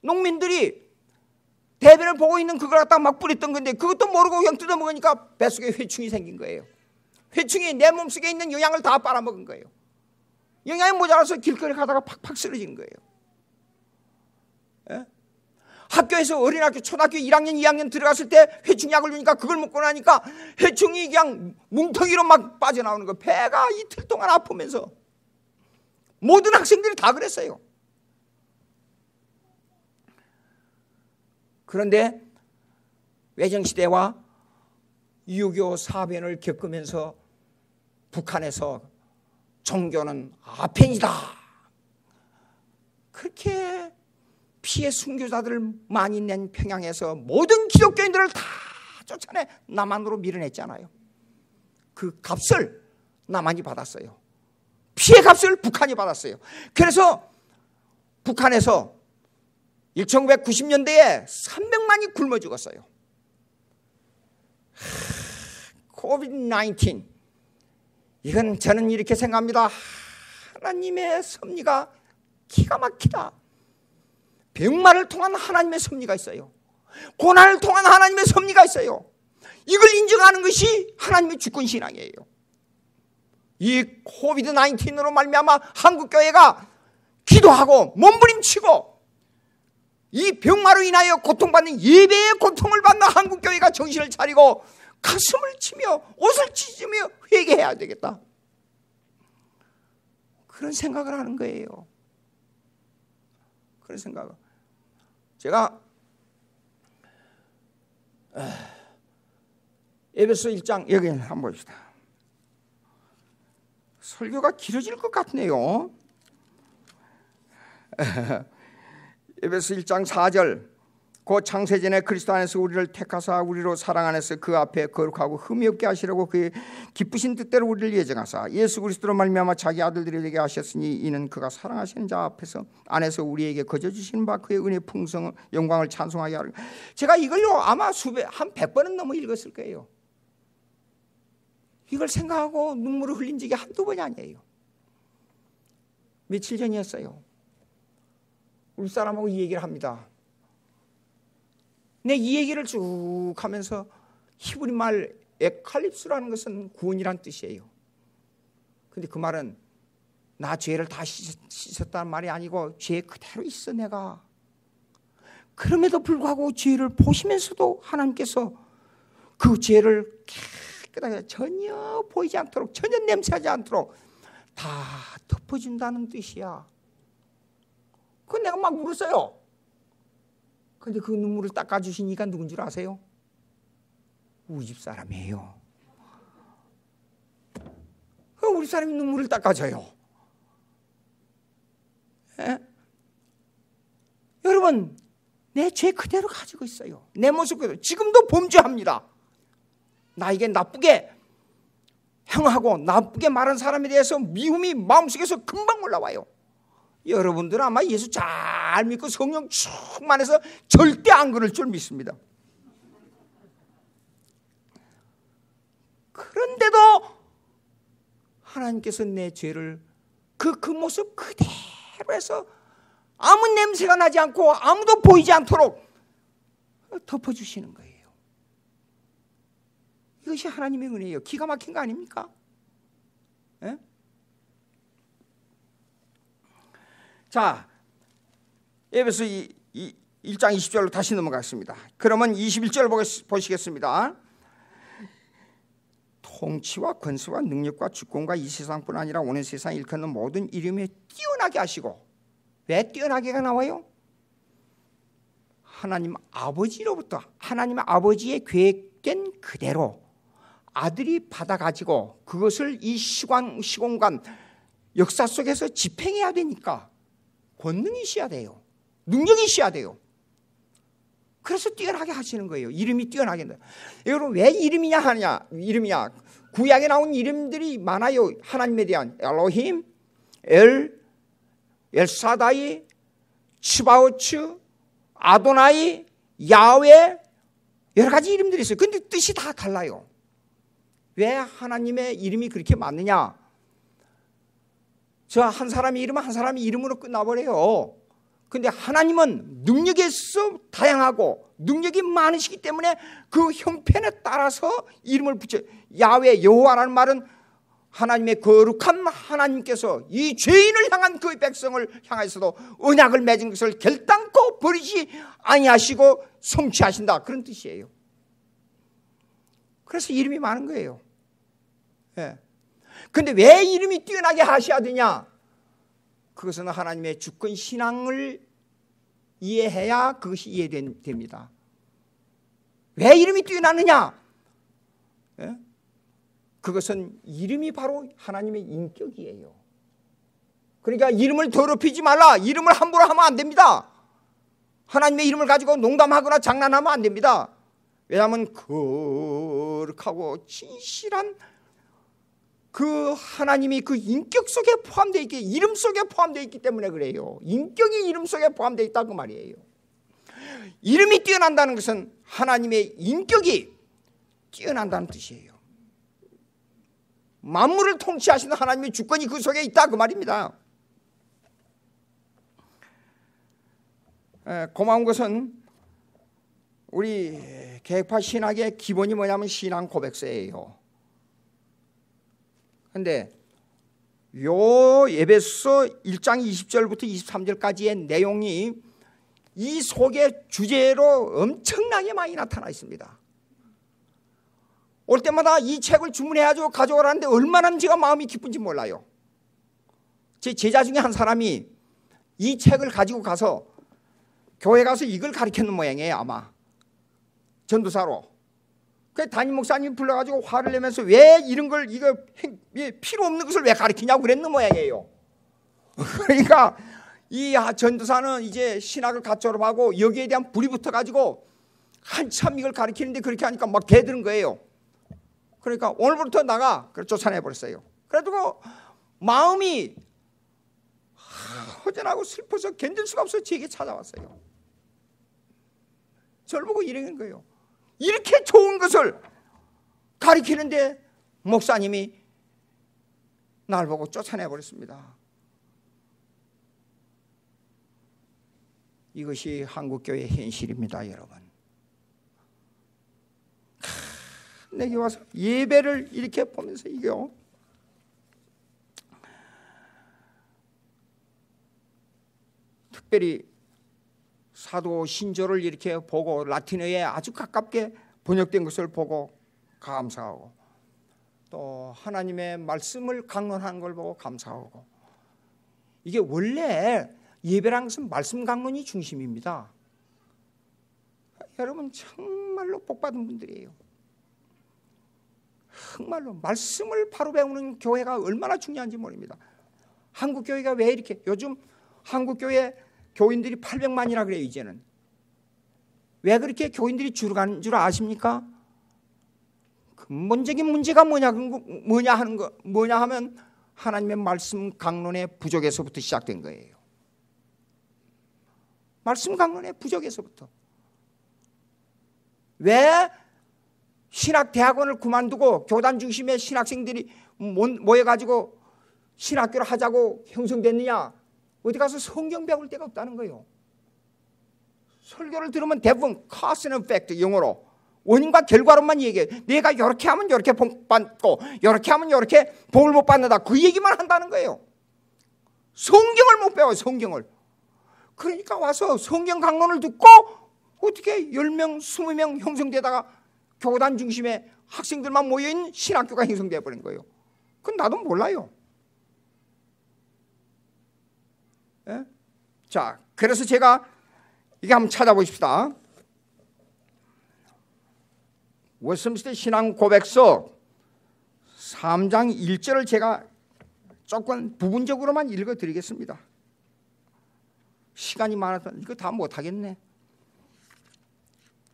농민들이 대변을 보고 있는 그걸 갖다가 막 뿌렸던 건데, 그것도 모르고 그냥 뜯어먹으니까 뱃속에 회충이 생긴 거예요. 회충이 내 몸속에 있는 영양을 다 빨아먹은 거예요. 영양이 모자라서 길거리 가다가 팍팍 쓰러지는 거예요. 예? 학교에서 어린학교, 초등학교 1학년, 2학년 들어갔을 때 회충약을 주니까 그걸 먹고 나니까 회충이 그냥 뭉텅이로 막 빠져나오는 거예요. 배가 이틀 동안 아프면서. 모든 학생들이 다 그랬어요. 그런데 외정시대와 6.25 사변을 겪으면서 북한에서 종교는 아펜이다, 그렇게 피해 순교자들을 많이 낸 평양에서 모든 기독교인들을 다 쫓아내 남한으로 밀어냈잖아요. 그 값을 남한이 받았어요. 피해 값을 북한이 받았어요. 그래서 북한에서 1990년대에 300만이 굶어 죽었어요. COVID-19, 이건 저는 이렇게 생각합니다. 하나님의 섭리가 기가 막히다. 병마를 통한 하나님의 섭리가 있어요. 고난을 통한 하나님의 섭리가 있어요. 이걸 인정하는 것이 하나님의 주권신앙이에요. 이 코비드-19으로 말미암아 한국교회가 기도하고 몸부림치고 이 병마로 인하여 고통받는 예배의 고통을 받는 한국교회가 정신을 차리고 가슴을 치며 옷을 찢으며 회개해야 되겠다, 그런 생각을 하는 거예요. 그런 생각을. 제가 에베소 1장 여기 한번 봅시다. 설교가 길어질 것 같네요. 에베소 1장 4절 곧 창세전에 그리스도 안에서 우리를 택하사 우리로 사랑 안에서 그 앞에 거룩하고 흠이 없게 하시려고 그의 기쁘신 뜻대로 우리를 예정하사 예수 그리스도로 말미암아 자기 아들들이 되게 하셨으니 이는 그가 사랑하시는 자 앞에서 안에서 우리에게 거저 주시는 바 그의 은혜 풍성 영광을 찬송하게 하려. 제가 이걸요 아마 한 100번은 넘어 읽었을 거예요. 이걸 생각하고 눈물을 흘린 적이 한두 번이 아니에요. 며칠 전이었어요. 우리 사람하고 이 얘기를 합니다. 네, 이 얘기를 쭉 하면서 히브리 말 에칼립스라는 것은 구원이란 뜻이에요. 근데 그 말은 나 죄를 다 씻었다는 말이 아니고 죄 그대로 있어 내가. 그럼에도 불구하고 죄를 보시면서도 하나님께서 그 죄를 깨끗하게 전혀 보이지 않도록 전혀 냄새하지 않도록 다 덮어준다는 뜻이야. 그건 내가 막 울었어요. 근데 그 눈물을 닦아주시니까 누군 줄 아세요? 우리 집 사람이에요. 우리 사람이 눈물을 닦아줘요. 에? 여러분, 내 죄 그대로 가지고 있어요. 내 모습 그대로. 지금도 범죄합니다. 나에게 나쁘게 행하고 나쁘게 말한 사람에 대해서 미움이 마음속에서 금방 올라와요. 여러분들은 아마 예수 잘 믿고 성령 충만해서 절대 안 그럴 줄 믿습니다. 그런데도 하나님께서 내 죄를 그 모습 그대로 해서 아무 냄새가 나지 않고 아무도 보이지 않도록 덮어주시는 거예요. 이것이 하나님의 은혜예요. 기가 막힌 거 아닙니까? 예? 자, 에베소 1장 20절로 다시 넘어가겠습니다. 그러면 21절 보시겠습니다. 통치와 권세와 능력과 주권과 이 세상뿐 아니라 오는 세상 일컫는 모든 이름에 뛰어나게 하시고. 왜 뛰어나게가 나와요? 하나님 아버지로부터 하나님 아버지의 계획된 그대로 아들이 받아가지고 그것을 이 시공간 역사 속에서 집행해야 되니까 권능이 있어야 돼요. 능력이 있어야 돼요. 그래서 뛰어나게 하시는 거예요. 이름이 뛰어나게 한다. 여러분 왜 이름이냐 하냐? 이름이냐? 구약에 나온 이름들이 많아요. 하나님에 대한 엘로힘, 엘사다이, 츠바오츠, 아도나이, 야훼 여러 가지 이름들이 있어요. 근데 뜻이 다 달라요. 왜 하나님의 이름이 그렇게 많느냐? 저 한 사람의 이름은 한 사람의 이름으로 끝나버려요. 근데 하나님은 능력에서 다양하고 능력이 많으시기 때문에 그 형편에 따라서 이름을 붙여. 야훼 여호와라는 말은 하나님의 거룩한 하나님께서 이 죄인을 향한 그 백성을 향해서도 언약을 맺은 것을 결단코 버리지 아니하시고 성취하신다, 그런 뜻이에요. 그래서 이름이 많은 거예요. 예. 근데 왜 이름이 뛰어나게 하셔야 되냐? 그것은 하나님의 주권 신앙을 이해해야 그것이 이해됩니다. 왜 이름이 뛰어나느냐? 예? 그것은 이름이 바로 하나님의 인격이에요. 그러니까 이름을 더럽히지 말라. 이름을 함부로 하면 안 됩니다. 하나님의 이름을 가지고 농담하거나 장난하면 안 됩니다. 왜냐하면 거룩하고 진실한 그 하나님이 그 인격 속에 포함되어 있기, 이름 속에 포함되어 있기 때문에 그래요. 인격이 이름 속에 포함되어 있다 그 말이에요. 이름이 뛰어난다는 것은 하나님의 인격이 뛰어난다는 뜻이에요. 만물을 통치하시는 하나님의 주권이 그 속에 있다 그 말입니다. 고마운 것은 우리 계획파 신학의 기본이 뭐냐면 신앙 고백서예요. 그런데 요 에베소 1장 20절부터 23절까지의 내용이 이 속의 주제로 엄청나게 많이 나타나 있습니다. 올 때마다 이 책을 주문해가지고 가져오라는데 얼마나 제가 마음이 기쁜지 몰라요. 제 제자 중에 한 사람이 이 책을 가지고 가서 교회 가서 이걸 가르쳤는 모양이에요. 아마 전도사로. 그 담임 목사님 불러가지고 화를 내면서 왜 이런 걸 필요 없는 것을 왜 가르치냐고 그랬는 모양이에요. 그러니까 이 전도사는 이제 신학을 갓 졸업하고 여기에 대한 불이 붙어가지고 한참 이걸 가르치는데 그렇게 하니까 막 대드는 거예요. 그러니까 오늘부터 나가. 그래서 쫓아내버렸어요. 그래도 마음이 허전하고 슬퍼서 견딜 수가 없어서 제게 찾아왔어요. 저를 보고 이러는 거예요. 이렇게 좋은 것을 가르치는데 목사님이 날 보고 쫓아내버렸습니다. 이것이 한국교회의 현실입니다, 여러분. 내게 와서 예배를 이렇게 보면서 이게요, 특별히 사도 신조를 이렇게 보고 라틴어에 아주 가깝게 번역된 것을 보고 감사하고, 또 하나님의 말씀을 강론하는 걸 보고 감사하고, 이게 원래 예배라는 것은 말씀 강론이 중심입니다. 여러분 정말로 복받은 분들이에요. 정말로 말씀을 바로 배우는 교회가 얼마나 중요한지 모릅니다. 한국 교회가 왜 이렇게, 요즘 한국 교회 교인들이 800만이라 그래요. 이제는 왜 그렇게 교인들이 줄어가는 줄 아십니까? 근본적인 문제가 뭐냐 하면 하나님의 말씀 강론의 부족에서부터 시작된 거예요. 말씀 강론의 부족에서부터. 왜 신학대학원을 그만두고 교단 중심의 신학생들이 모여가지고 신학교를 하자고 형성됐느냐? 어디 가서 성경 배울 데가 없다는 거예요. 설교를 들으면 대부분 cause and effect, 영어로 원인과 결과로만 얘기해. 내가 이렇게 하면 이렇게 복 받고 이렇게 하면 이렇게 복을 못 받는다, 그 얘기만 한다는 거예요. 성경을 못 배워요. 성경을. 그러니까 와서 성경 강론을 듣고 어떻게 10명 20명 형성되다가 교단 중심의 학생들만 모여있는 신학교가 형성되어 버린 거예요. 그건 나도 몰라요. 예? 자, 그래서 제가 이게 한번 찾아보십시다. 웨스민스터 신앙 고백서 3장 1절을 제가 조금 부분적으로만 읽어드리겠습니다. 시간이 많아서 이거 다 못하겠네.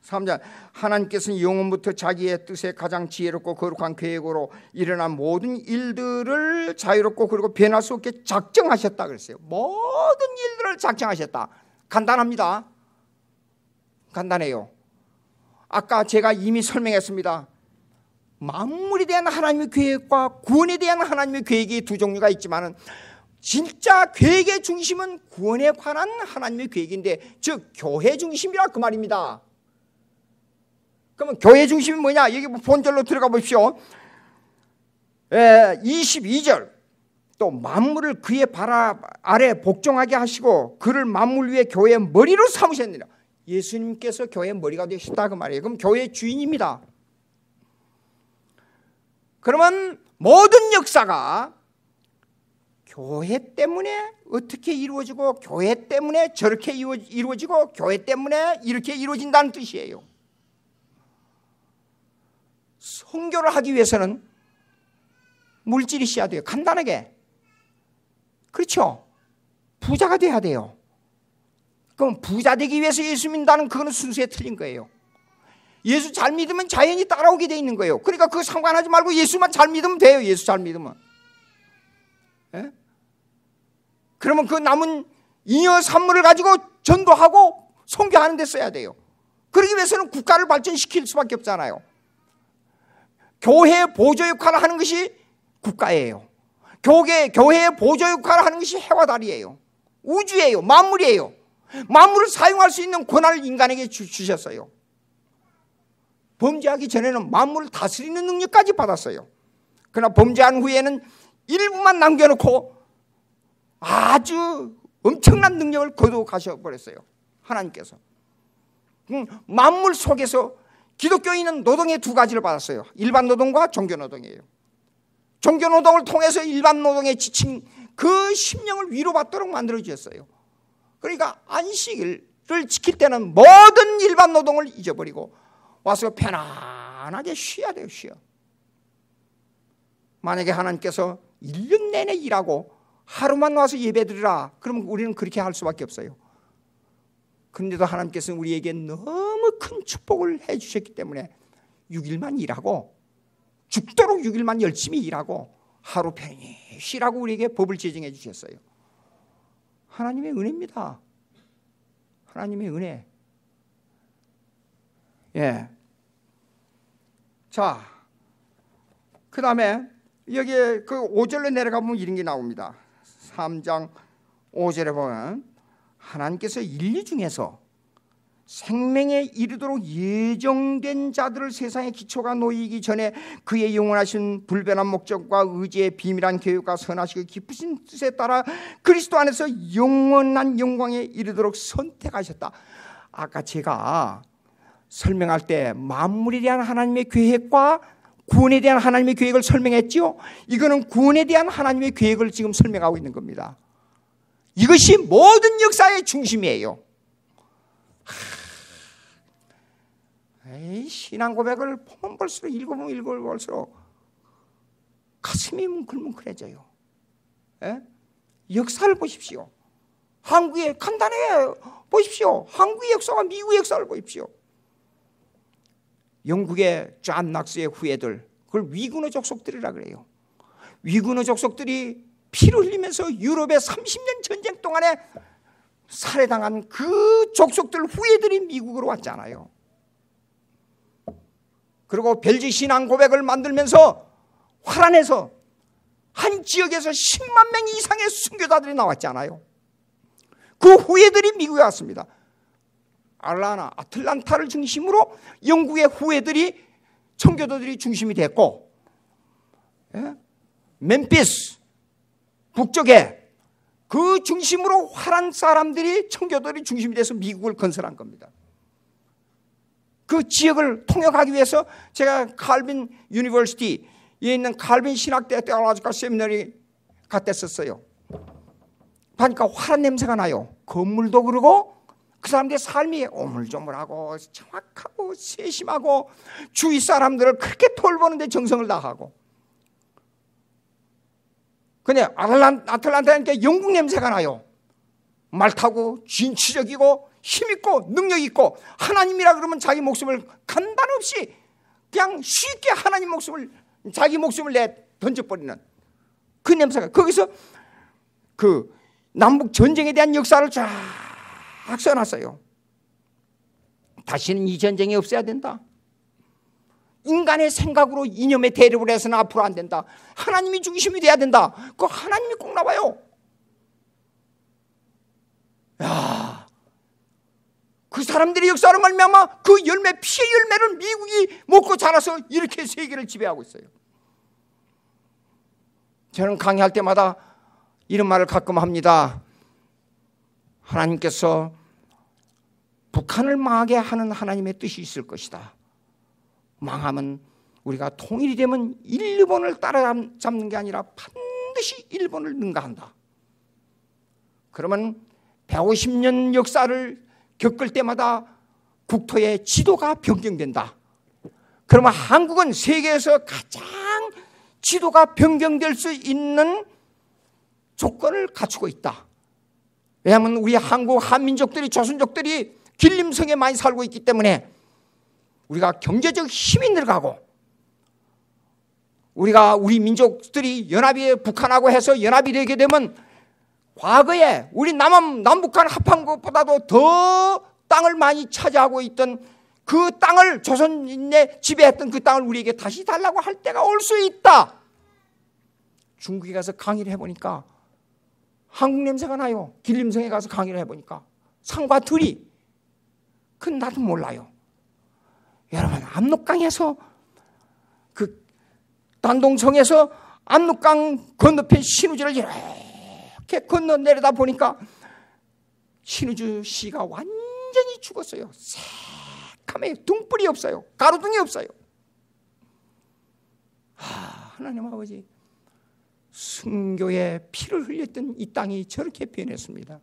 3장, 하나님께서는 영원부터 자기의 뜻에 가장 지혜롭고 거룩한 계획으로 일어난 모든 일들을 자유롭고 그리고 변할 수 없게 작정하셨다 그랬어요. 모든 일들을 작정하셨다. 간단합니다. 간단해요. 아까 제가 이미 설명했습니다. 만물에 대한 하나님의 계획과 구원에 대한 하나님의 계획이 두 종류가 있지만 진짜 계획의 중심은 구원에 관한 하나님의 계획인데, 즉 교회 중심이라 그 말입니다. 그러면 교회 중심이 뭐냐? 여기 본절로 들어가 보십시오. 22절, 또 만물을 그의 발 아래 복종하게 하시고 그를 만물 위에 교회의 머리로 삼으셨느니라. 예수님께서 교회의 머리가 되셨다 그 말이에요. 그럼 교회의 주인입니다. 그러면 모든 역사가 교회 때문에 어떻게 이루어지고 교회 때문에 저렇게 이루어지고 교회 때문에 이렇게 이루어진다는 뜻이에요. 선교를 하기 위해서는 물질이 있어야 돼요. 간단하게. 그렇죠? 부자가 돼야 돼요. 그럼 부자 되기 위해서 예수 믿는다는 그거는 순수에 틀린 거예요. 예수 잘 믿으면 자연히 따라오게 돼 있는 거예요. 그러니까 그거 상관하지 말고 예수만 잘 믿으면 돼요. 예수 잘 믿으면. 예? 그러면 그 남은 잉여 산물을 가지고 전도하고 선교하는 데 써야 돼요. 그러기 위해서는 국가를 발전시킬 수밖에 없잖아요. 교회의 보조 역할을 하는 것이 국가예요. 교회의 보조 역할을 하는 것이 해와 달이에요. 우주예요. 만물이에요. 만물을 사용할 수 있는 권한을 인간에게 주셨어요. 범죄하기 전에는 만물을 다스리는 능력까지 받았어요. 그러나 범죄한 후에는 일부만 남겨놓고 아주 엄청난 능력을 거두어 가셔버렸어요. 하나님께서. 만물 속에서 기독교인은 노동의 두 가지를 받았어요. 일반 노동과 종교 노동이에요. 종교 노동을 통해서 일반 노동에 지친 그 심령을 위로받도록 만들어주셨어요. 그러니까 안식일을 지킬 때는 모든 일반 노동을 잊어버리고 와서 편안하게 쉬어야 돼요. 쉬어. 만약에 하나님께서 1년 내내 일하고 하루만 와서 예배드리라. 그러면 우리는 그렇게 할 수밖에 없어요. 그런데도 하나님께서는 우리에게 너무 큰 축복을 해 주셨기 때문에 6일만 일하고 죽도록 6일만 열심히 일하고 하루 편히 쉬라고 우리에게 법을 제정해 주셨어요. 하나님의 은혜입니다. 하나님의 은혜. 예. 자, 그 다음에 여기에 그 5절로 내려가 보면 이런 게 나옵니다. 3장 5절에 보면 하나님께서 인류 중에서 생명에 이르도록 예정된 자들을 세상의 기초가 놓이기 전에 그의 영원하신 불변한 목적과 의지의 비밀한 계획과 선하시고 깊으신 뜻에 따라 그리스도 안에서 영원한 영광에 이르도록 선택하셨다. 아까 제가 설명할 때 만물에 대한 하나님의 계획과 구원에 대한 하나님의 계획을 설명했지요. 이거는 구원에 대한 하나님의 계획을 지금 설명하고 있는 겁니다. 이것이 모든 역사의 중심이에요. 신앙 고백을 보면 볼수록 읽어보면 읽어볼수록 가슴이 뭉클뭉클해져요. 예? 역사를 보십시오. 한국의 간단해 보십시오. 한국의 역사와 미국의 역사를 보십시오. 영국의 존 낙스의 후예들, 그걸 위군의 족속들이라 그래요. 위군의 족속들이 피를 흘리면서 유럽의 30년 전쟁 동안에 살해당한 그 족속들 후예들이 미국으로 왔잖아요. 그리고 벨지 신앙 고백을 만들면서 화란에서 한 지역에서 10만 명 이상의 순교자들이 나왔잖아요. 그 후예들이 미국에 왔습니다. 아틀란타를 중심으로 영국의 후예들이 청교도들이 중심이 됐고, 예? 멤피스 북쪽에 그 중심으로 화란 사람들이 청교도들이 중심이 돼서 미국을 건설한 겁니다. 그 지역을 통역하기 위해서 제가 칼빈 유니버시티에 있는 칼빈 신학대 테올로지컬 세미너리 갔댔었어요. 보니까 화란 냄새가 나요. 건물도 그러고 그 사람들의 삶이 오물조물하고 정확하고 세심하고 주위 사람들을 그렇게 돌보는데 정성을 다하고. 근데 아틀란타니까 영국 냄새가 나요. 말 타고 진취적이고 힘있고 능력있고 하나님이라 그러면 자기 목숨을 간단 없이 그냥 쉽게 하나님 목숨을 자기 목숨을 내 던져버리는 그 냄새가, 거기서 그 남북 전쟁에 대한 역사를 쫙 써놨어요. 다시는 이 전쟁이 없어야 된다. 인간의 생각으로 이념에 대립을 해서는 앞으로 안 된다. 하나님이 중심이 돼야 된다. 그 하나님이 꼭 나와요. 야, 그 사람들의 역사로 말미암아 그 열매, 피의 열매를 미국이 먹고 자라서 이렇게 세계를 지배하고 있어요. 저는 강의할 때마다 이런 말을 가끔 합니다. 하나님께서 북한을 망하게 하는 하나님의 뜻이 있을 것이다. 망하면 우리가 통일이 되면 일본을 따라잡는 게 아니라 반드시 일본을 능가한다. 그러면 150년 역사를 겪을 때마다 국토의 지도가 변경된다. 그러면 한국은 세계에서 가장 지도가 변경될 수 있는 조건을 갖추고 있다. 왜냐하면 우리 한국 한민족들이, 조선족들이 길림성에 많이 살고 있기 때문에 우리가 경제적 힘이 늘어가고, 우리 민족들이 연합이 북한하고 해서 연합이 되게 되면 과거에 우리 남북한 합한 것보다도 더 땅을 많이 차지하고 있던 그 땅을, 조선인의 지배했던 그 땅을 우리에게 다시 달라고 할 때가 올 수 있다. 중국에 가서 강의를 해보니까 한국 냄새가 나요. 길림성에 가서 강의를 해보니까 상과 들이. 그건 나도 몰라요. 여러분, 압록강에서 그 단동성에서 압록강 건너편 신우주를 이렇게 건너 내려다 보니까 신우주 씨가 완전히 죽었어요. 새카매요. 등불이 없어요. 가로등이 없어요. 하나님 아버지, 순교의 피를 흘렸던 이 땅이 저렇게 변했습니다.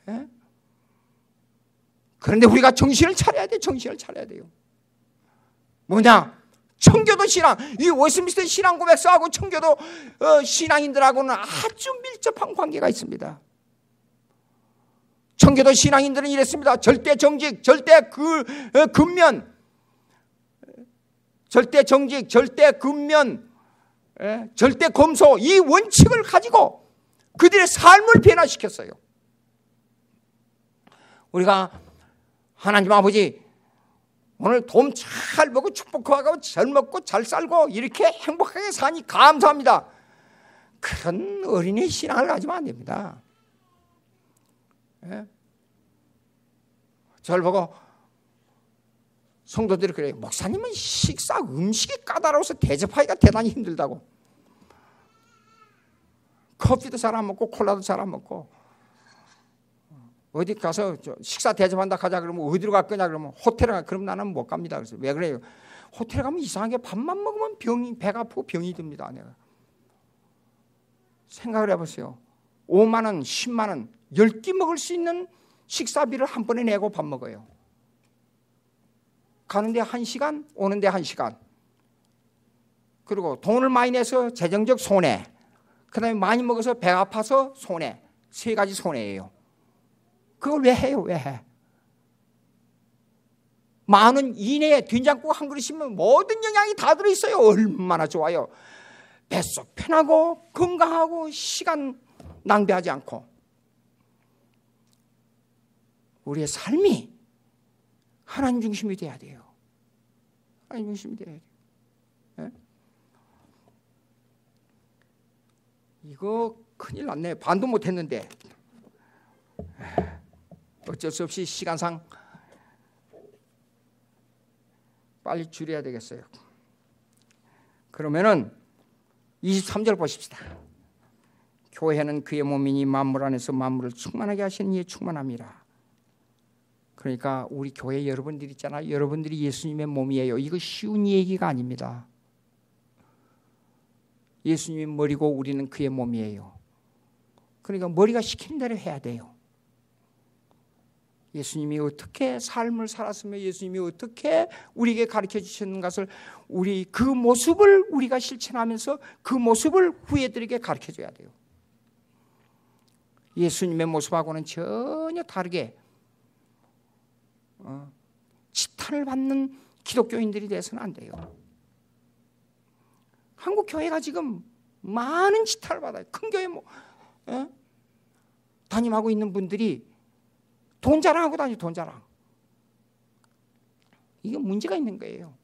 예? 그런데 우리가 정신을 차려야 돼. 정신을 차려야 돼요. 뭐냐? 청교도 신앙, 이 웨스트민스터 신앙 고백서하고 청교도 신앙인들하고는 아주 밀접한 관계가 있습니다. 청교도 신앙인들은 이랬습니다. 절대 정직, 절대 근면, 절대 정직, 절대 근면, 절대 검소, 이 원칙을 가지고 그들의 삶을 변화시켰어요. 우리가 하나님 아버지 오늘 돈 잘 벌고 축복하고 잘 먹고 잘 살고 이렇게 행복하게 사니 감사합니다. 그런 어린이 신앙을 가지면 안 됩니다. 저를 보고 성도들이 그래요. 목사님은 음식이 까다로워서 대접하기가 대단히 힘들다고. 커피도 잘 안 먹고 콜라도 잘 안 먹고 어디 가서 식사 대접한다 가자 그러면 어디로 갈 거냐 그러면 호텔에 가. 그럼 나는 못 갑니다. 그래서 왜 그래요? 호텔에 가면 이상하게 밥만 먹으면 배가 아프고 병이 듭니다. 내가 생각을 해보세요. 5만 원, 10만 원, 10끼 먹을 수 있는 식사비를 한 번에 내고 밥 먹어요. 가는데 1시간, 오는데 1시간. 그리고 돈을 많이 내서 재정적 손해, 그 다음에 많이 먹어서 배가 아파서 손해. 3가지 손해예요. 그걸 왜 해요? 왜 해? 10,000원 이내에 된장국 한 그릇이면 모든 영양이 다 들어있어요. 얼마나 좋아요. 뱃속 편하고 건강하고 시간 낭비하지 않고. 우리의 삶이 하나님 중심이 돼야 돼요. 하나님 중심이 돼야 돼요. 네? 이거 큰일 났네. 반도 못했는데 어쩔 수 없이 시간상 빨리 줄여야 되겠어요. 그러면은 23절 보십시다. 교회는 그의 몸이니 만물 안에서 만물을 충만하게 하시는 이의 충만함이라. 그러니까 우리 교회 여러분들 있잖아요. 여러분들이 예수님의 몸이에요. 이거 쉬운 얘기가 아닙니다. 예수님이 머리고 우리는 그의 몸이에요. 그러니까 머리가 시키는 대로 해야 돼요. 예수님이 어떻게 삶을 살았으며 예수님이 어떻게 우리에게 가르쳐 주셨는 것을 그 모습을 우리가 실천하면서 그 모습을 후예들에게 가르쳐 줘야 돼요. 예수님의 모습하고는 전혀 다르게 지탄을 받는 기독교인들이 돼서는 안 돼요. 한국 교회가 지금 많은 지탄을 받아요. 큰 교회 담임하고 있는 분들이 돈 자랑하고 다니죠. 돈 자랑. 이게 문제가 있는 거예요.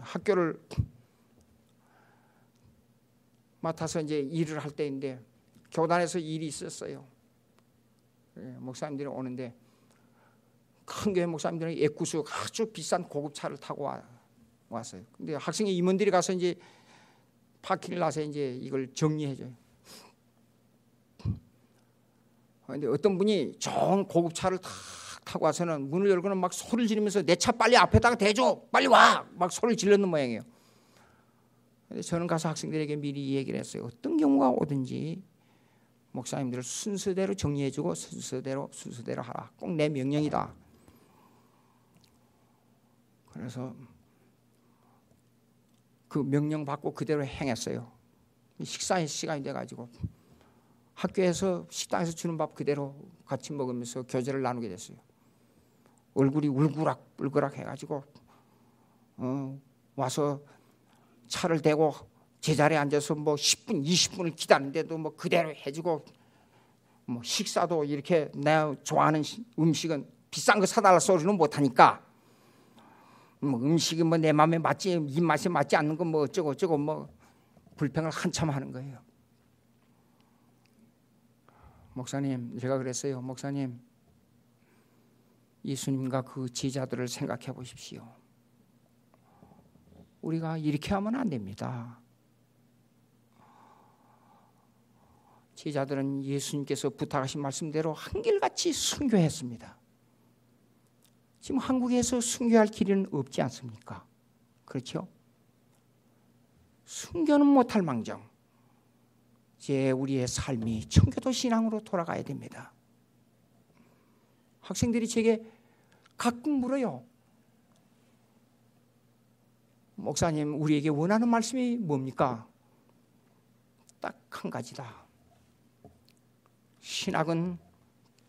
학교를 맡아서 이제 일을 할 때인데 교단에서 일이 있었어요. 목사님들이 오는데 큰 교회 목사님들은 애구수 아주 비싼 고급 차를 타고 왔어요. 근데 학생의 임원들이 가서 이제 파킹을 나서 이제 이걸 정리해줘요. 근데 어떤 분이 좋은 고급 차를 탁 타고 와서는 문을 열고는 막 소리를 지르면서 내 차 빨리 앞에다가 대줘, 빨리 와, 막 소리를 질렀는 모양이에요. 근데 저는 가서 학생들에게 미리 얘기를 했어요. 어떤 경우가 오든지 목사님들을 순서대로 정리해주고 순서대로 하라. 꼭 내 명령이다. 그래서 그 명령 받고 그대로 행했어요. 식사의 시간이 돼가지고 학교에서 식당에서 주는 밥 그대로 같이 먹으면서 교제를 나누게 됐어요. 얼굴이 울그락 해가지고 와서 차를 대고 제자리에 앉아서 뭐 10분, 20분을 기다리는데도 뭐 그대로 해주고 뭐 식사도 이렇게 내가 좋아하는 음식은 비싼 거 사달라 소리는 못하니까 뭐 음식이 뭐 내 마음에 맞지 입맛에 맞지 않는 건 뭐 어쩌고 뭐 불평을 한참 하는 거예요. 목사님, 제가 그랬어요. 목사님, 예수님과 그 제자들을 생각해 보십시오. 우리가 이렇게 하면 안 됩니다. 제자들은 예수님께서 부탁하신 말씀대로 한결같이 순교했습니다. 지금 한국에서 순교할 길은 없지 않습니까? 그렇죠? 순교는 못할 망정 이제 우리의 삶이 청교도 신앙으로 돌아가야 됩니다. 학생들이 제게 가끔 물어요. 목사님, 우리에게 원하는 말씀이 뭡니까? 딱 한 가지다. 신학은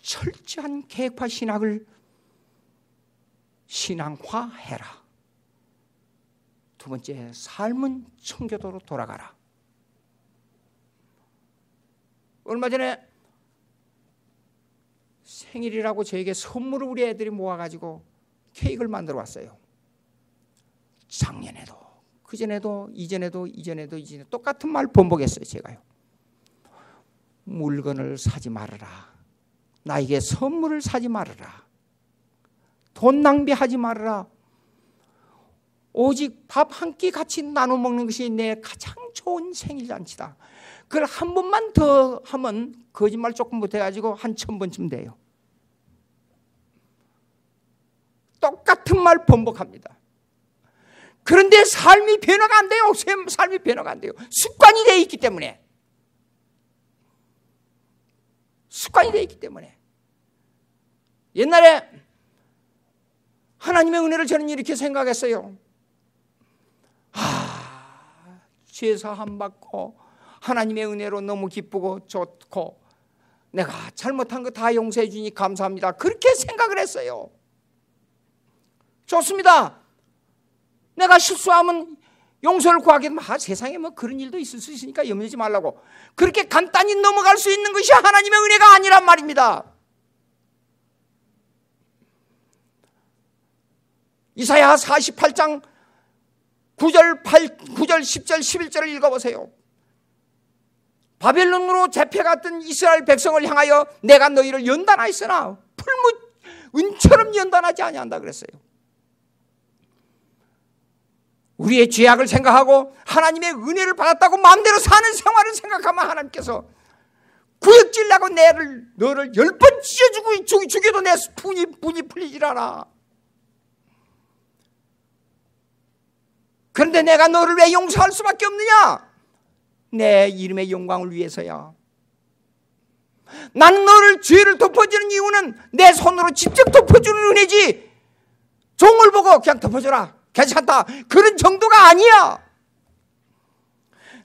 철저한 계획화 신학을 신앙화해라. 두 번째, 삶은 청교도로 돌아가라. 얼마 전에 생일이라고 저에게 선물을 우리 애들이 모아가지고 케이크를 만들어 왔어요. 작년에도, 그전에도, 이전에도 똑같은 말 번복했어요. 제가요. 물건을 사지 말아라. 나에게 선물을 사지 말아라. 돈 낭비하지 말아라. 오직 밥 한 끼 같이 나눠 먹는 것이 내 가장 좋은 생일잔치다. 그걸 한 번만 더 하면 거짓말 조금 못해가지고 한 1000번쯤 돼요. 똑같은 말 번복합니다. 그런데 삶이 변화가 안 돼요. 삶이 변화가 안 돼요. 습관이 되어 있기 때문에. 습관이 되어 있기 때문에. 옛날에 하나님의 은혜를 저는 이렇게 생각했어요. 죄사함 받고 하나님의 은혜로 너무 기쁘고 좋고 내가 잘못한 거 다 용서해 주니 감사합니다. 그렇게 생각을 했어요. 좋습니다. 내가 실수하면 용서를 구하게 되면 세상에 뭐 그런 일도 있을 수 있으니까 염려하지 말라고. 그렇게 간단히 넘어갈 수 있는 것이 하나님의 은혜가 아니란 말입니다. 이사야 48장 9절, 10절, 11절을 읽어보세요. 바벨론으로 잡혀갔던 이스라엘 백성을 향하여 내가 너희를 연단하였으나 풀무 은처럼 연단하지 아니한다 그랬어요. 우리의 죄악을 생각하고 하나님의 은혜를 받았다고 마음대로 사는 생활을 생각하면 하나님께서 구역질라고 너를 10번 찢어주고 죽여도 내 분이 풀리질 않아. 그런데 내가 너를 왜 용서할 수밖에 없느냐? 내 이름의 영광을 위해서야. 나는 너를 죄를 덮어주는 이유는 내 손으로 직접 덮어주는 은혜지 종을 보고 그냥 덮어줘라 괜찮다 그런 정도가 아니야.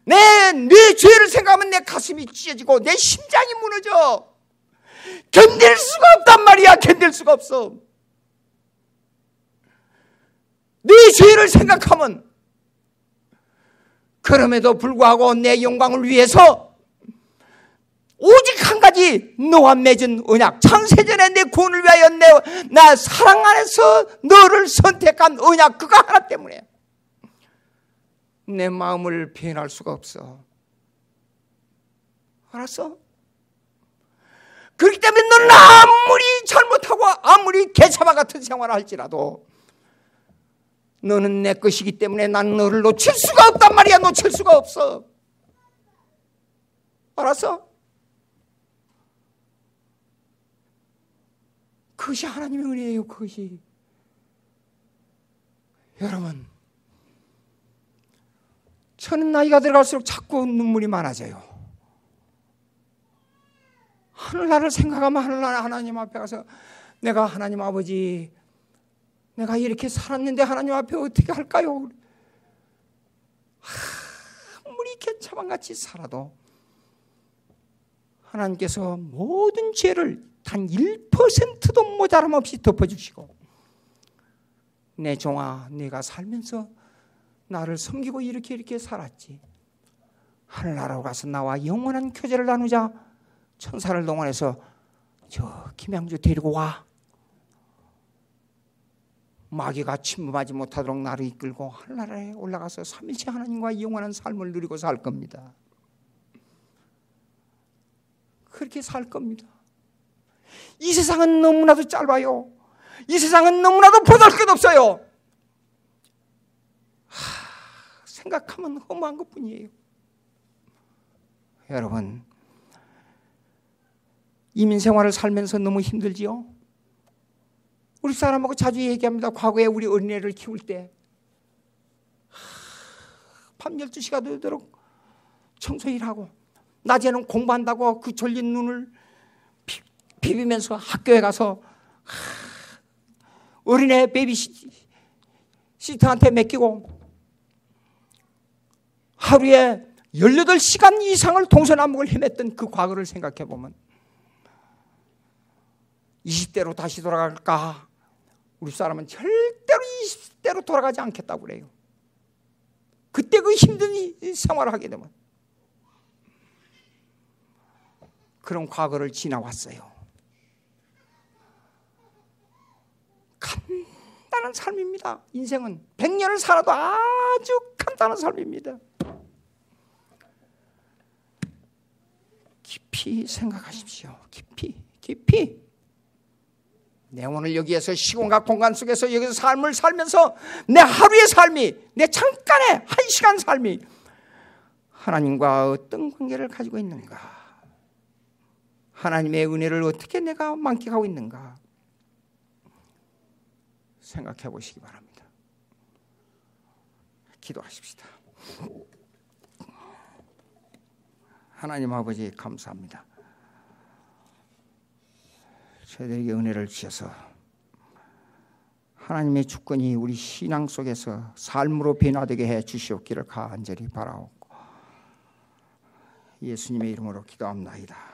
내 죄를 생각하면 내 가슴이 찢어지고 내 심장이 무너져. 견딜 수가 없단 말이야. 견딜 수가 없어. 네 죄를 생각하면. 그럼에도 불구하고 내 영광을 위해서 오직 한 가지 너와 맺은 언약, 창세전에 내 구원을 위하여 나 사랑 안에서 너를 선택한 언약, 그거 하나 때문에 내 마음을 변할 수가 없어. 알았어? 그렇기 때문에 너는 아무리 잘못하고 아무리 개차바 같은 생활을 할지라도 너는 내 것이기 때문에 난 너를 놓칠 수가 없단 말이야. 놓칠 수가 없어. 알았어? 그것이 하나님의 은혜예요. 그것이. 여러분, 저는 나이가 들어갈수록 자꾸 눈물이 많아져요. 하늘나라를 생각하면 하늘나라 하나님 앞에 가서 내가 하나님 아버지 내가 이렇게 살았는데 하나님 앞에 어떻게 할까요? 아무리 개차반같이 살아도 하나님께서 모든 죄를 단 1%도 모자람 없이 덮어주시고 내 종아 내가 살면서 나를 섬기고 이렇게 살았지. 하늘나라로 가서 나와 영원한 교제를 나누자. 천사를 동원해서 저 김양주 데리고 와. 마귀가 침범하지 못하도록 나를 이끌고 하늘나라에 올라가서 삼위일체 하나님과 영원한 삶을 누리고 살 겁니다. 그렇게 살 겁니다. 이 세상은 너무나도 짧아요. 이 세상은 너무나도 보잘것 없어요. 생각하면 허무한 것뿐이에요. 여러분, 이민 생활을 살면서 너무 힘들지요? 우리 사람하고 자주 얘기합니다. 과거에 우리 어린애를 키울 때 밤 12시가 되도록 청소 일하고 낮에는 공부한다고 그 졸린 눈을 비비면서 학교에 가서 어린애 베이비시터한테 맡기고 하루에 18시간 이상을 동서남북을 헤맸던 그 과거를 생각해 보면 20대로 다시 돌아갈까? 우리 사람은 절대로 20대로 돌아가지 않겠다고 그래요. 그때 그 힘든 생활을 하게 되면 그런 과거를 지나왔어요. 간단한 삶입니다. 인생은 100년을 살아도 아주 간단한 삶입니다. 깊이 생각하십시오. 깊이. 내 오늘 여기에서 시공간 공간 속에서 여기서 삶을 살면서 내 하루의 삶이, 내 잠깐의 1시간 삶이 하나님과 어떤 관계를 가지고 있는가? 하나님의 은혜를 어떻게 내가 만끽하고 있는가? 생각해 보시기 바랍니다. 기도하십시다. 하나님 아버지 감사합니다. 저희들에게 은혜를 주셔서 하나님의 주권이 우리 신앙 속에서 삶으로 변화되게 해 주시옵기를 간절히 바라옵고 예수님의 이름으로 기도합나이다.